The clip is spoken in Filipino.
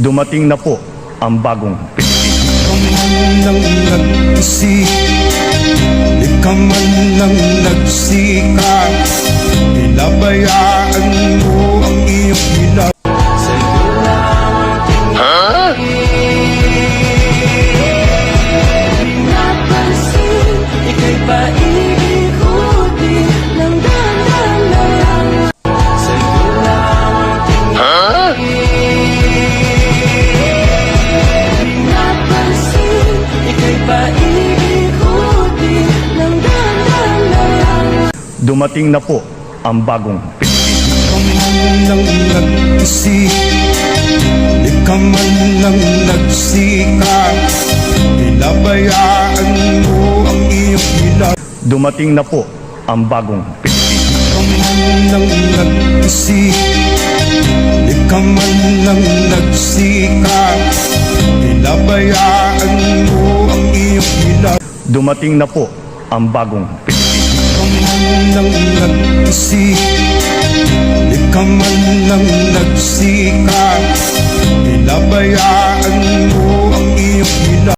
Dumating na po ang bagong Nang nag-isip, di ka man lang nagsikap, pinabayaan mo ang iyong hilaw. Pinapansin, ika'y paikot-ikot ng dahan-dahan. Sa'yo lamang pinapansin, ika'y paikot ng dahan-dahan. Dumating na po ang bagong Nang nag-isip, di ka man lang nagsikap, pinabayaan mo ang iyong hilaw. Dumating na po ang bagong Nang nag-isip, di ka man lang nagsikap, pinabayaan mo ang iyong hilaw. Dumating na po ang bagong Nang nag-isip, di ka man lang nagsikap, pinabayaan mo ang iyong hilaw.